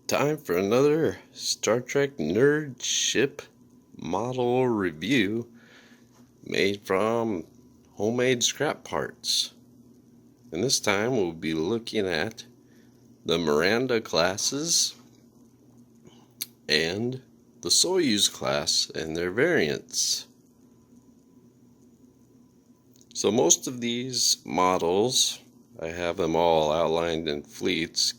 Time for another Star Trek nerd ship model review made from homemade scrap parts. And this time we'll be looking at the Miranda Classes and the Soyuz class and their variants. So most of these models, I have them all outlined in fleets,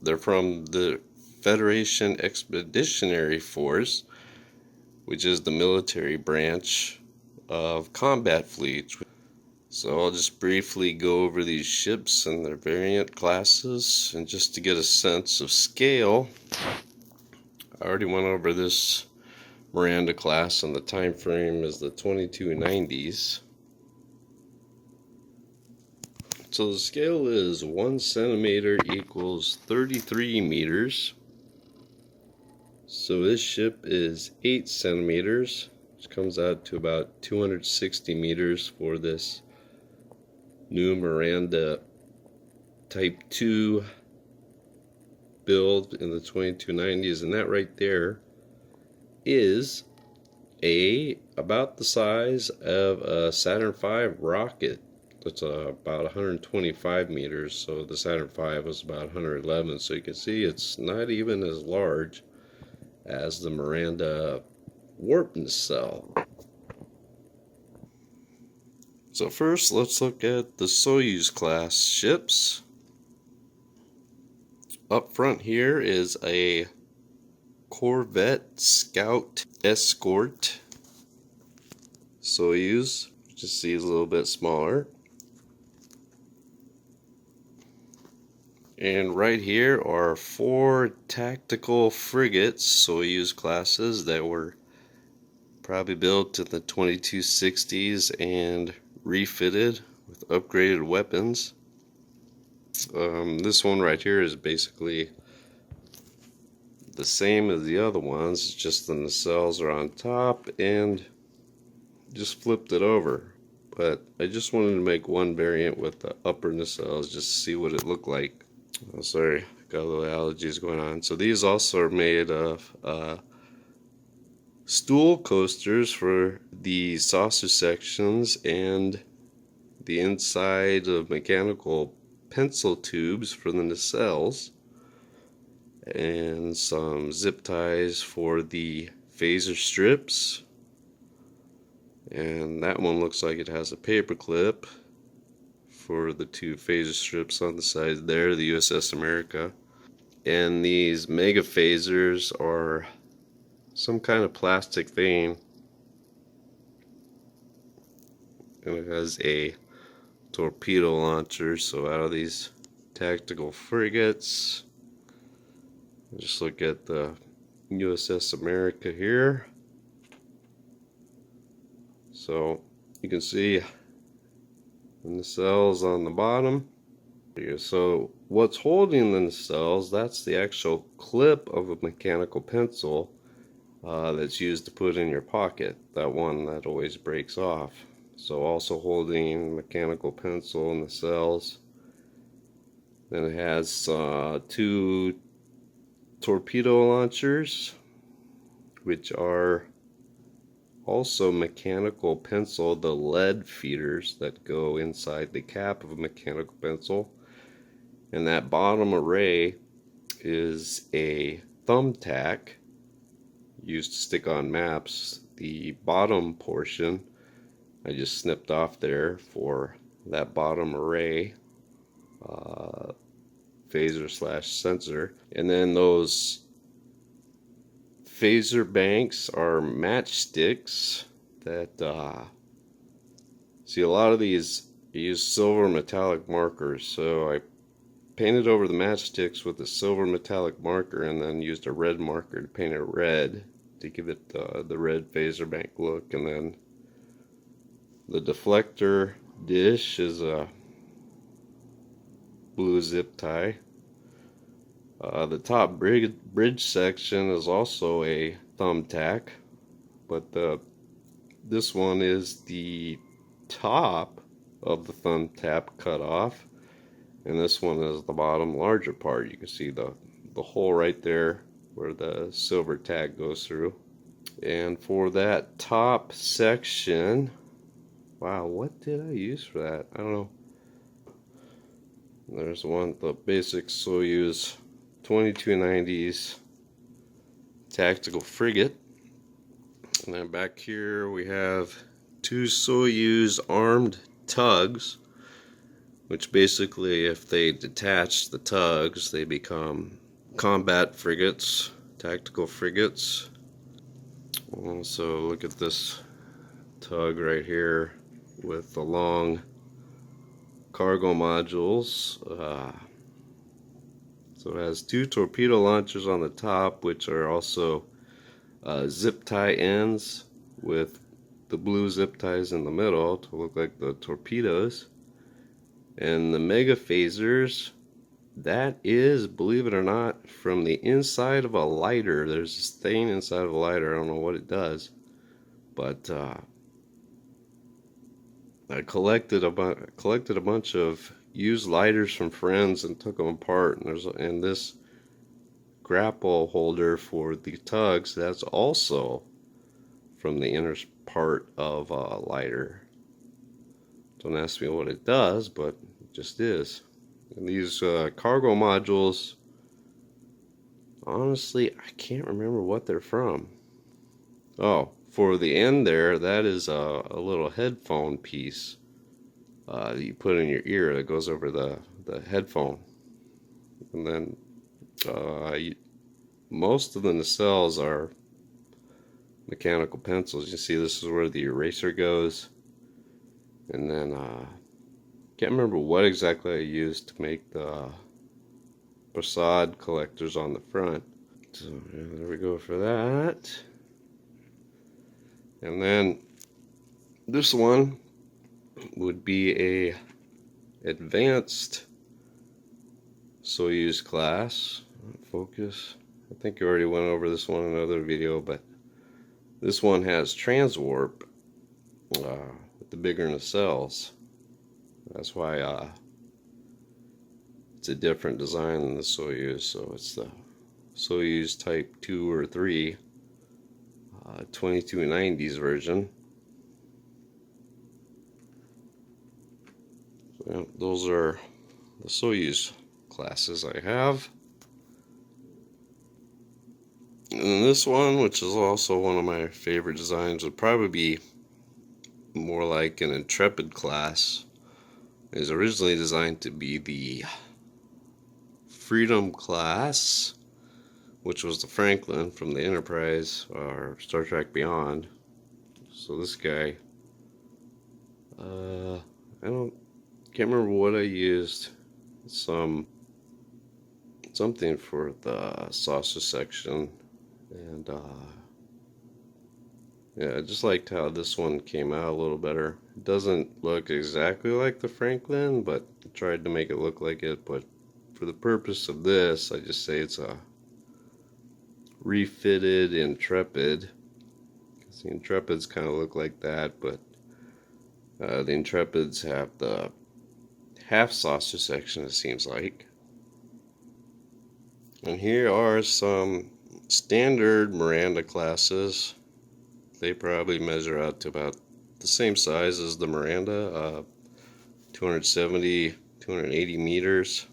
they're from the Federation Expeditionary Force, which is the military branch of combat fleets. So I'll just briefly go over these ships and their variant classes, and just to get a sense of scale, I already went over this Miranda class, and the time frame is the 2290s. So the scale is 1 centimeter equals 33 meters. So this ship is 8 centimeters, which comes out to about 260 meters for this new Miranda Type 2 build in the 2290s. And that right there is about the size of a Saturn V rocket. That's about 125 meters, so the Saturn V was about 111, so you can see it's not even as large as the Miranda warp nacelle. So first, let's look at the Soyuz class ships. Up front here is a Corvette Scout Escort Soyuz, which you see is a little bit smaller. And right here are 4 tactical frigates, Soyuz classes, that were probably built in the 2260s and refitted with upgraded weapons. This one right here is basically the same as the other ones, it's just the nacelles are on top and just flipped it over. But I just wanted to make one variant with the upper nacelles just to see what it looked like. Oh, sorry, got a little allergies going on. So these also are made of stool coasters for the saucer sections and the inside of mechanical pencil tubes for the nacelles, and some zip ties for the phaser strips. And that one looks like it has a paper clip for the 2 phaser strips on the side there, the USS America. And these mega phasers are some kind of plastic thing, and it has a torpedo launcher. So out of these tactical frigates, just look at the USS America here. So you can see the nacelles on the bottom. So what's holding the nacelles, that's the actual clip of a mechanical pencil that's used to put in your pocket, that one that always breaks off. So also holding mechanical pencil nacelles. Then it has 2 torpedo launchers, which are also mechanical pencil, the lead feeders that go inside the cap of a mechanical pencil. And that bottom array is a thumbtack used to stick on maps. The bottom portion I just snipped off there for that bottom array phaser / sensor. And then those phaser banks are matchsticks that see, a lot of these use silver metallic markers, so I painted over the matchsticks with a silver metallic marker and then used a red marker to paint it red to give it the red phaser bank look. And then the deflector dish is a blue zip tie. The top bridge section is also a thumbtack, but this one is the top of the thumbtack cut off, and this one is the bottom larger part. You can see the the hole right there where the silver tag goes through. And for that top section, wow, what did I use for that? I don't know. There's one, the basic Soyuz 2290s tactical frigate. And then back here we have two Soyuz armed tugs, which basically, if they detach the tugs, they become combat frigates, tactical frigates. So look at this tug right here with the long cargo modules. So it has two torpedo launchers on the top, which are also zip tie ends with the blue zip ties in the middle to look like the torpedoes. And the mega phasers, that is, believe it or not, from the inside of a lighter. There's this thing inside of a lighter. I don't know what it does, but I collected a bunch of used lighters from friends and took them apart. And this grapple holder for the tugs, that's also from the inner part of a lighter. Don't ask me what it does, but it just is. And these cargo modules, honestly, I can't remember what they're from. Oh, for the end there, that is a little headphone piece that you put in your ear that goes over the headphone. And then most of the nacelles are mechanical pencils. You see, this is where the eraser goes. And then can't remember what exactly I used to make the facade collectors on the front. So yeah, there we go for that. And then this one would be a advanced Soyuz class. Focus. I think I already went over this one in another video, but this one has transwarp with the bigger nacelles. That's why it's a different design than the Soyuz. So it's the Soyuz Type 2 or 3 2290s version. So, yeah, those are the Soyuz classes I have. And then this one, which is also one of my favorite designs, would probably be more like an Intrepid class. It was originally designed to be the Freedom class, which was the Franklin from the Enterprise or Star Trek Beyond. So this guy, can't remember what I used. Something for the saucer section, and yeah, I just liked how this one came out a little better. It doesn't look exactly like the Franklin, but I tried to make it look like it. But for the purpose of this, I just say it's a refitted Intrepid, because the Intrepids kind of look like that, but the Intrepids have the half saucer section, it seems like. And here are some standard Miranda classes. They probably measure out to about the same size as the Miranda, 270, 280 meters.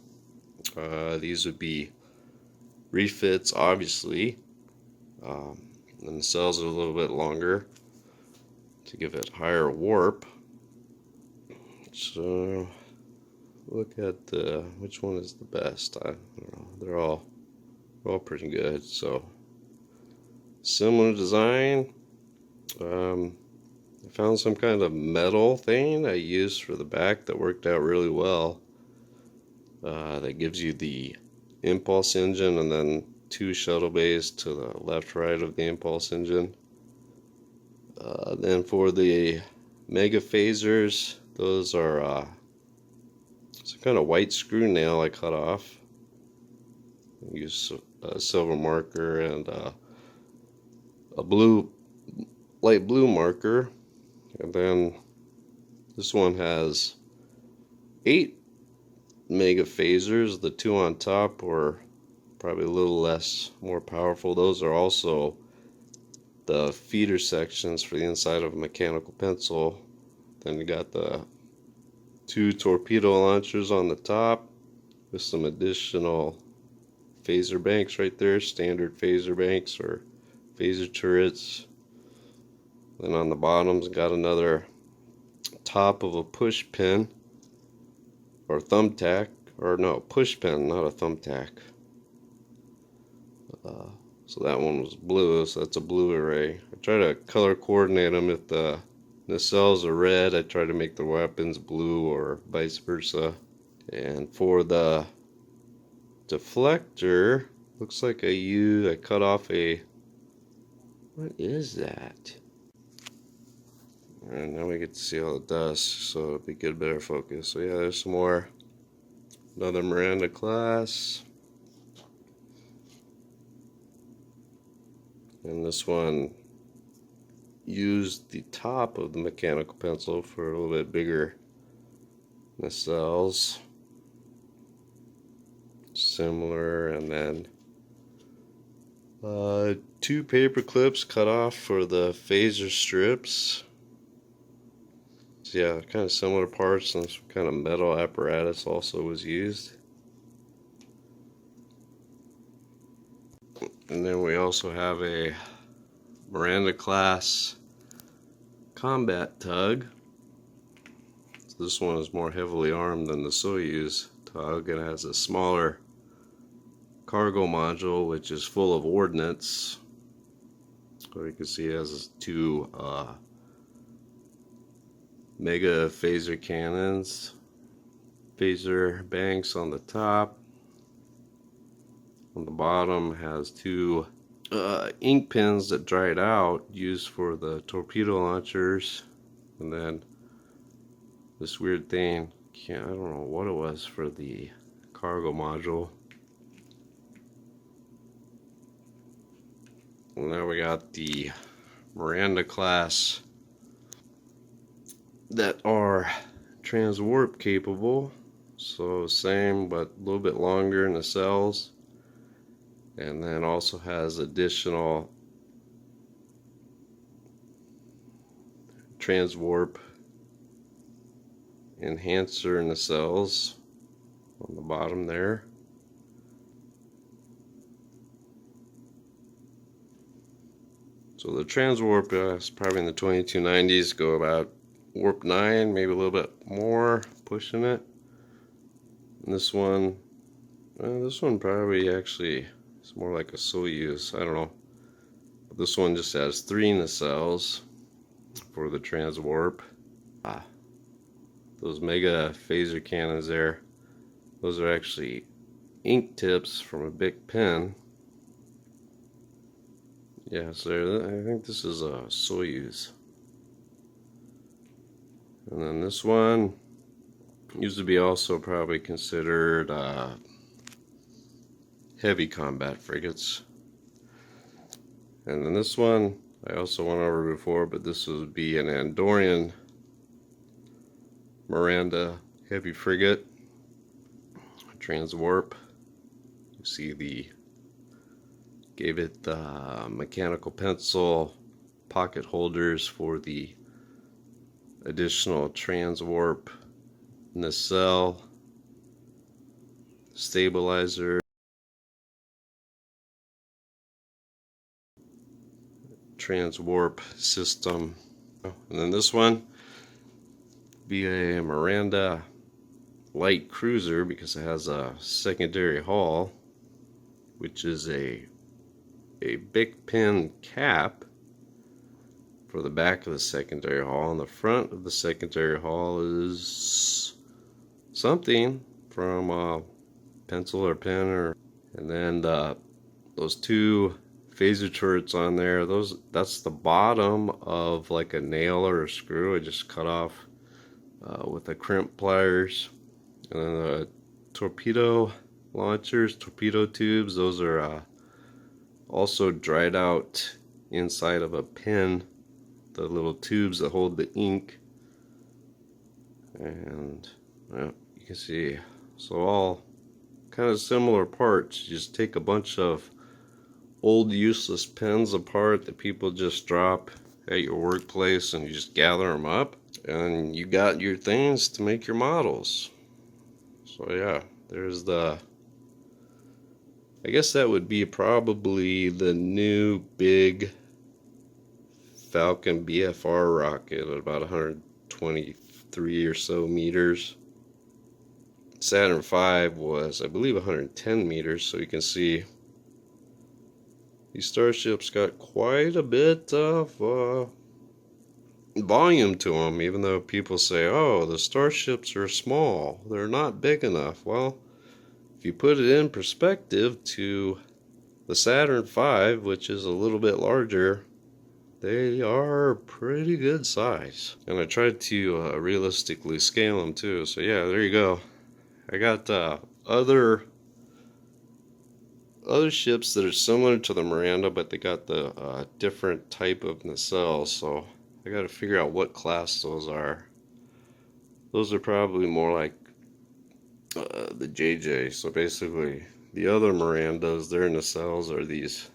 These would be refits, obviously. And the nacelles are a little bit longer to give it higher warp. So look at which one is the best. I don't know. They're all pretty good. So similar design. I found some kind of metal thing I used for the back that worked out really well. That gives you the impulse engine and then two shuttle bays to the left, right of the impulse engine. Then for the mega phasers, those are some kind of white screw nail I cut off. I used a silver marker and a light blue marker. And then this one has 8 mega phasers. The two on top were probably a little less, more powerful. Those are also the feeder sections for the inside of a mechanical pencil. Then you got the 2 torpedo launchers on the top with some additional phaser banks right there, standard phaser banks or phaser turrets. Then on the bottom's got another top of a push pin or thumbtack, or no, push pin, not a thumbtack. So that one was blue, so that's a blue array. I try to color coordinate them. If the nacelles are red, I try to make the weapons blue or vice versa. And for the deflector, looks like I cut off a, what is that? And now we get to see all the dust, so it'll be good, better focus. So yeah, there's some more. Another Miranda class. And this one used the top of the mechanical pencil for a little bit bigger nacelles. Similar, and then 2 paper clips cut off for the phaser strips. So yeah, kind of similar parts, and some kind of metal apparatus also was used. And then we also have a Miranda class combat tug. So this one is more heavily armed than the Soyuz tug. It has a smaller cargo module which is full of ordnance. So you can see it has 2 mega phaser cannons, phaser banks on the top. On the bottom has 2 ink pens that dried out, used for the torpedo launchers. And then this weird thing, I don't know what it was for the cargo module. And now we got the Miranda class that are transwarp capable. So same, but a little bit longer nacelles. And then also has additional transwarp enhancer nacelles on the bottom there. So the transwarp is probably in the 2290s, go about warp 9, maybe a little bit more, pushing it. And this one probably actually is more like a Soyuz, I don't know. But this one just has 3 nacelles for the transwarp. Those mega phaser cannons there, those are actually ink tips from a big pen. Yeah, so I think this is a Soyuz. And then this one used to be also probably considered heavy combat frigates. And then this one I also went over before, but this would be an Andorian Miranda heavy frigate, transwarp. You see gave it the mechanical pencil pocket holders for the additional transwarp nacelle, stabilizer, transwarp system. And then this one be a Miranda light cruiser because it has a secondary hull, which is a big pin cap for the back of the secondary hull. On the front of the secondary hull is something from a pencil or pen, and then those 2 phaser turrets on there, that's the bottom of like a nail or a screw I just cut off with the crimp pliers. And then the torpedo launchers, torpedo tubes, those are also dried out inside of a pen, the little tubes that hold the ink. And you can see, so all kind of similar parts. You just take a bunch of old useless pens apart that people just drop at your workplace, and you just gather them up, and you got your things to make your models. So yeah, there's the, I guess that would be probably the new big Falcon BFR rocket at about 123 or so meters. Saturn V was, I believe, 110 meters, so you can see these starships got quite a bit of volume to them, even though people say, oh, the starships are small, they're not big enough. Well, if you put it in perspective to the Saturn V, which is a little bit larger, they are pretty good size. And I tried to realistically scale them too, so yeah, there you go. I got other ships that are similar to the Miranda, but they got the different type of nacelles, so I got to figure out what class those are. Those are probably more like the JJ. So basically, the other Mirandas, their nacelles are these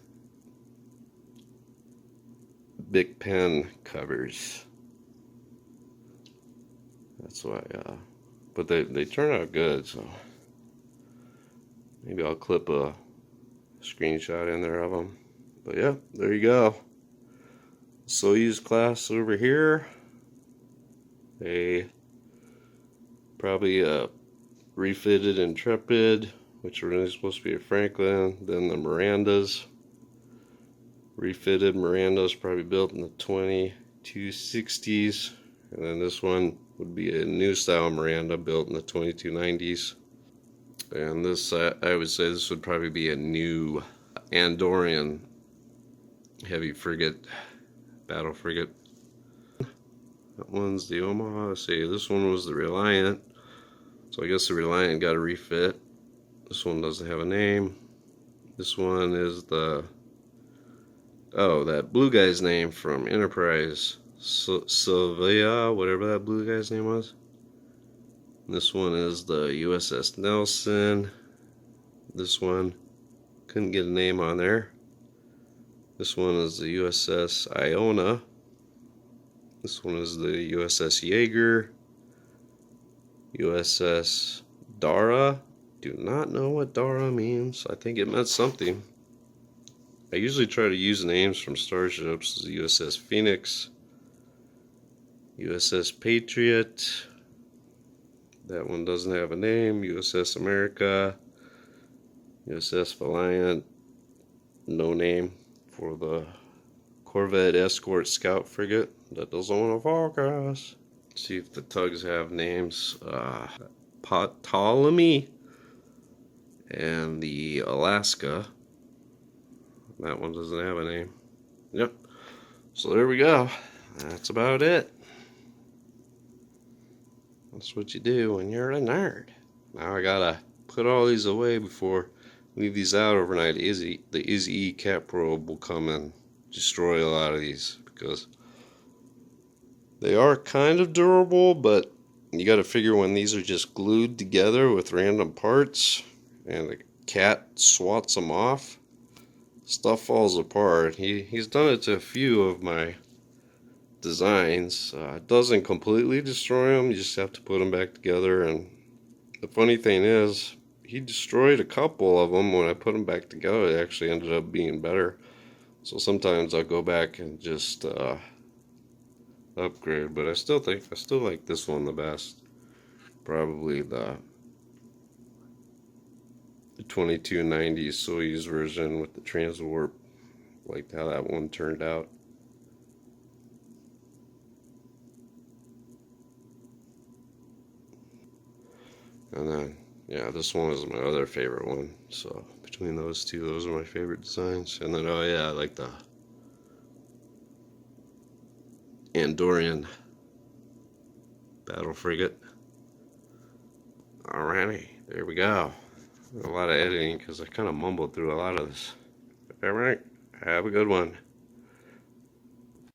big pen covers. That's why, but they turn out good, so maybe I'll clip a screenshot in there of them. But yeah, there you go. Soyuz class over here. A probably a refitted Intrepid, which were really supposed to be a Franklin. Then the Mirandas, refitted Mirandas, probably built in the 2260s. And then this one would be a new style Miranda built in the 2290s. And this, I would say this would probably be a new Andorian heavy frigate, battle frigate. That one's the Omaha. Let's see, this one was the Reliant. So I guess the Reliant got a refit. This one doesn't have a name. This one is the, oh, that blue guy's name from Enterprise. Sylvia, whatever that blue guy's name was. This one is the Uss Nelson. This one, couldn't get a name on there. This one is the Uss Iona. This one is the Uss Jaeger. USS Dara. Do not know what Dara means. I think it meant something. I usually try to use names from starships. The USS Phoenix. USS Patriot. That one doesn't have a name. USS America. USS Valiant. No name for the Corvette Escort Scout Frigate that doesn't want to focus. See if the Tugs have names. Ptolemy and the Alaska. That one doesn't have a name. Yep. So there we go. That's about it. That's what you do when you're a nerd. Now I gotta put all these away before leave these out overnight. The Izzy cat probe will come and destroy a lot of these because they are kind of durable, but you got to figure when these are just glued together with random parts and the cat swats them off, stuff falls apart. He's done it to a few of my designs. It doesn't completely destroy them, you just have to put them back together. And the funny thing is, he destroyed a couple of them. When I put them back together, they actually ended up being better. So sometimes I'll go back and just upgrade, but I still like this one the best. Probably the 2290 Soyuz version with the transwarp. Liked how that one turned out. And then, yeah, this one is my other favorite one. So between those two, those are my favorite designs. And then, oh yeah, I like the Andorian battle frigate. Alrighty, there we go. A lot of editing because I kind of mumbled through a lot of this. Alright, have a good one.